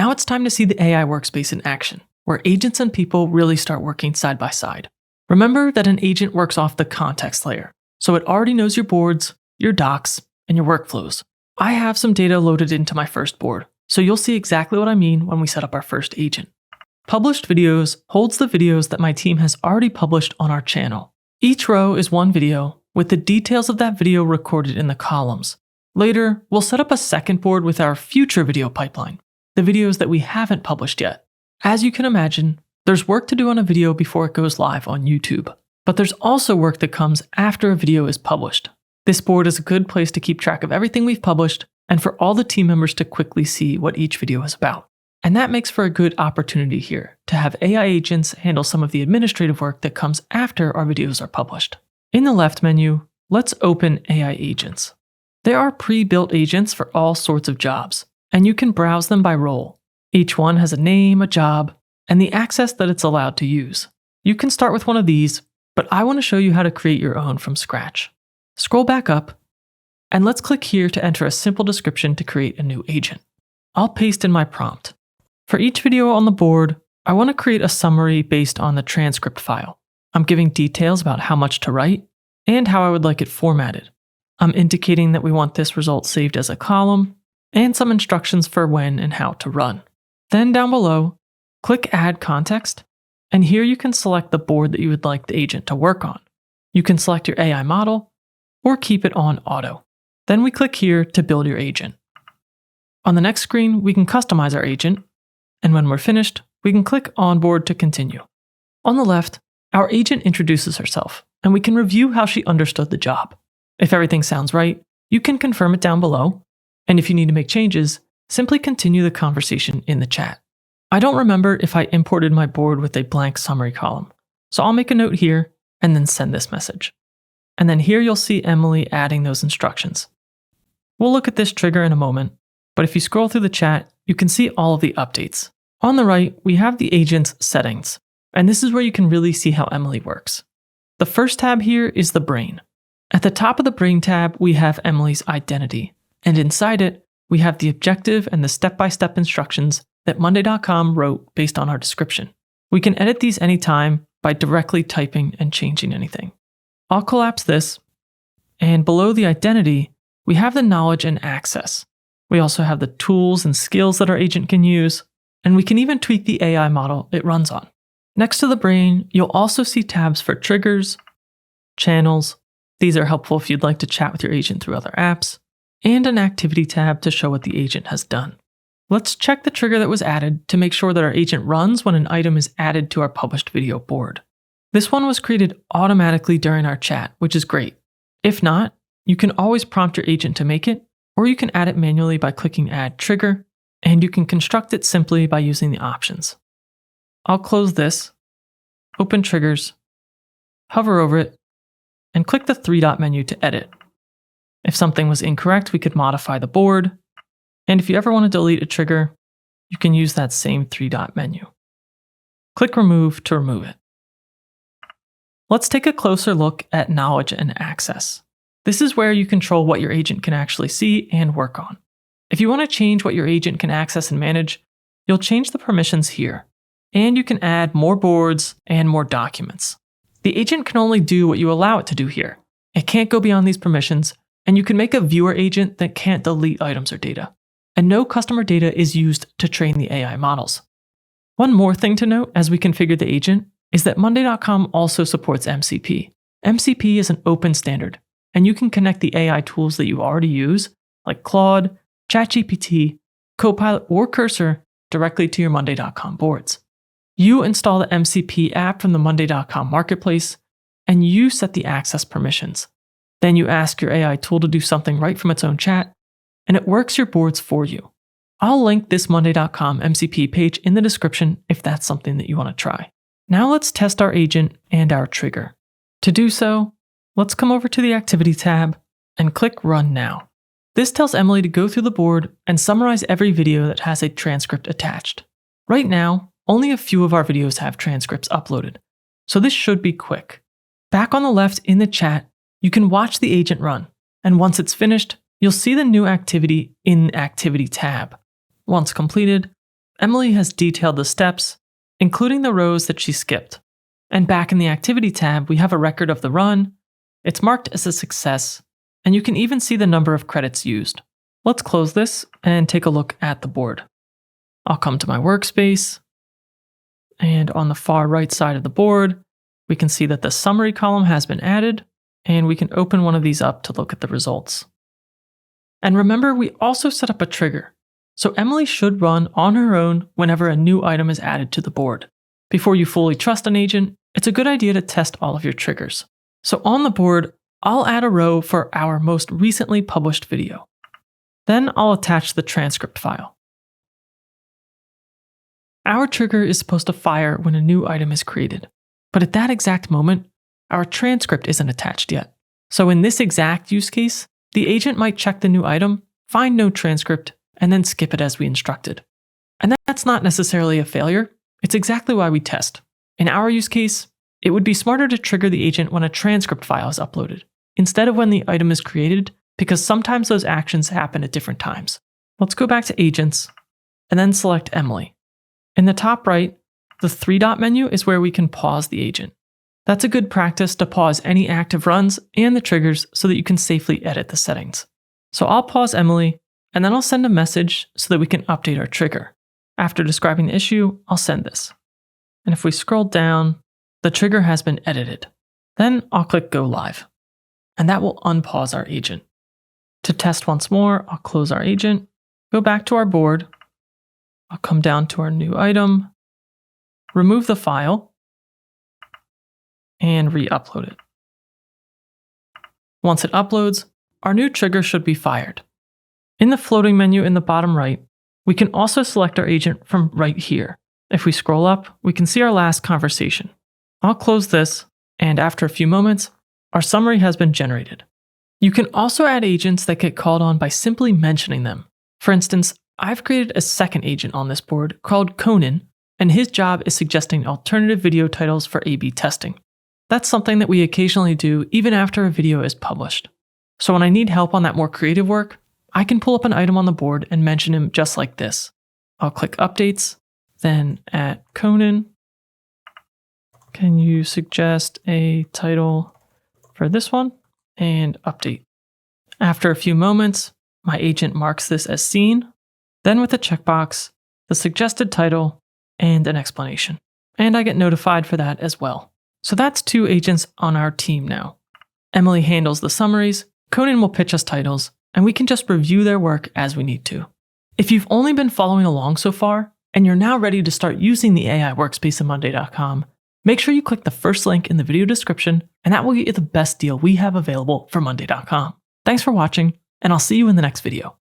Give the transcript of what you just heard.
Now it's time to see the AI workspace in action, where agents and people really start working side by side. Remember that an agent works off the context layer, so it already knows your boards, your docs, and your workflows. I have some data loaded into my first board, so you'll see exactly what I mean when we set up our first agent. Published videos holds the videos that my team has already published on our channel. Each row is one video, with the details of that video recorded in the columns. Later, we'll set up a second board with our future video pipeline, the videos that we haven't published yet. As you can imagine, there's work to do on a video before it goes live on YouTube, but there's also work that comes after a video is published. This board is a good place to keep track of everything we've published and for all the team members to quickly see what each video is about. And that makes for a good opportunity here to have AI agents handle some of the administrative work that comes after our videos are published. In the left menu, let's open AI agents. There are pre-built agents for all sorts of jobs, and you can browse them by role. Each one has a name, a job, and the access that it's allowed to use. You can start with one of these, but I want to show you how to create your own from scratch. Scroll back up, and let's click here to enter a simple description to create a new agent. I'll paste in my prompt. For each video on the board, I want to create a summary based on the transcript file. I'm giving details about how much to write and how I would like it formatted. I'm indicating that we want this result saved as a column and some instructions for when and how to run. Then down below, click Add Context, and here you can select the board that you would like the agent to work on. You can select your AI model or keep it on auto. Then we click here to build your agent. On the next screen, we can customize our agent, and when we're finished, we can click Onboard to continue. On the left, our agent introduces herself, and we can review how she understood the job. If everything sounds right, you can confirm it down below, and if you need to make changes, simply continue the conversation in the chat. I don't remember if I imported my board with a blank summary column, so I'll make a note here and then send this message. And then here you'll see Emily adding those instructions. We'll look at this trigger in a moment, but if you scroll through the chat, you can see all of the updates. On the right, we have the agent's settings, and this is where you can really see how Emily works. The first tab here is the brain. At the top of the brain tab, we have Emily's identity, and inside it, we have the objective and the step-by-step instructions that Monday.com wrote based on our description. We can edit these anytime by directly typing and changing anything. I'll collapse this, and below the identity, we have the knowledge and access. We also have the tools and skills that our agent can use, and we can even tweak the AI model it runs on. Next to the brain, you'll also see tabs for triggers, channels. These are helpful if you'd like to chat with your agent through other apps, and an activity tab to show what the agent has done. Let's check the trigger that was added to make sure that our agent runs when an item is added to our published video board. This one was created automatically during our chat, which is great. If not, you can always prompt your agent to make it, or you can add it manually by clicking Add Trigger, and you can construct it simply by using the options. I'll close this, open Triggers, hover over it, and click the three-dot menu to edit. If something was incorrect, we could modify the board, and if you ever want to delete a trigger, you can use that same three-dot menu. Click Remove to remove it. Let's take a closer look at knowledge and access. This is where you control what your agent can actually see and work on. If you want to change what your agent can access and manage, you'll change the permissions here, and you can add more boards and more documents. The agent can only do what you allow it to do here. It can't go beyond these permissions, and you can make a viewer agent that can't delete items or data. And no customer data is used to train the AI models. One more thing to note as we configure the agent is that Monday.com also supports MCP. MCP is an open standard, and you can connect the AI tools that you already use, like Claude, ChatGPT, Copilot, or Cursor, directly to your Monday.com boards. You install the MCP app from the Monday.com marketplace, and you set the access permissions. Then you ask your AI tool to do something right from its own chat, and it works your boards for you. I'll link this Monday.com MCP page in the description if that's something that you want to try. Now let's test our agent and our trigger. To do so, let's come over to the Activity tab and click Run Now. This tells Emily to go through the board and summarize every video that has a transcript attached. Right now, only a few of our videos have transcripts uploaded, so this should be quick. Back on the left in the chat, you can watch the agent run, and once it's finished, you'll see the new activity in Activity tab. Once completed, Emily has detailed the steps, including the rows that she skipped. And back in the Activity tab, we have a record of the run. It's marked as a success, and you can even see the number of credits used. Let's close this and take a look at the board. I'll come to my workspace, and on the far right side of the board, we can see that the summary column has been added, and we can open one of these up to look at the results. And remember, we also set up a trigger, so Emily should run on her own whenever a new item is added to the board. Before you fully trust an agent, it's a good idea to test all of your triggers. So on the board, I'll add a row for our most recently published video. Then I'll attach the transcript file. Our trigger is supposed to fire when a new item is created, but at that exact moment, our transcript isn't attached yet. So in this exact use case, the agent might check the new item, find no transcript, and then skip it as we instructed. And that's not necessarily a failure. It's exactly why we test. In our use case, it would be smarter to trigger the agent when a transcript file is uploaded, instead of when the item is created, because sometimes those actions happen at different times. Let's go back to Agents, and then select Emily. In the top right, the 3-dot menu is where we can pause the agent. That's a good practice to pause any active runs and the triggers so that you can safely edit the settings. So I'll pause Emily, and then I'll send a message so that we can update our trigger. After describing the issue, I'll send this. And if we scroll down, the trigger has been edited. Then I'll click Go Live, and that will unpause our agent. To test once more, I'll close our agent, go back to our board, I'll come down to our new item, remove the file, and re-upload it. Once it uploads, our new trigger should be fired. In the floating menu in the bottom right, we can also select our agent from right here. If we scroll up, we can see our last conversation. I'll close this, and after a few moments, our summary has been generated. You can also add agents that get called on by simply mentioning them. For instance, I've created a second agent on this board called Conan, and his job is suggesting alternative video titles for A/B testing. That's something that we occasionally do even after a video is published. So when I need help on that more creative work, I can pull up an item on the board and mention him just like this. I'll click Updates, then at Conan. Can you suggest a title for this one? And update. After a few moments, my agent marks this as seen, then with a checkbox, the suggested title, and an explanation. And I get notified for that as well. So that's 2 agents on our team now. Emily handles the summaries, Conan will pitch us titles, and we can just review their work as we need to. If you've only been following along so far, and you're now ready to start using the AI workspace in Monday.com, make sure you click the first link in the video description, and that will get you the best deal we have available for Monday.com. Thanks for watching, and I'll see you in the next video.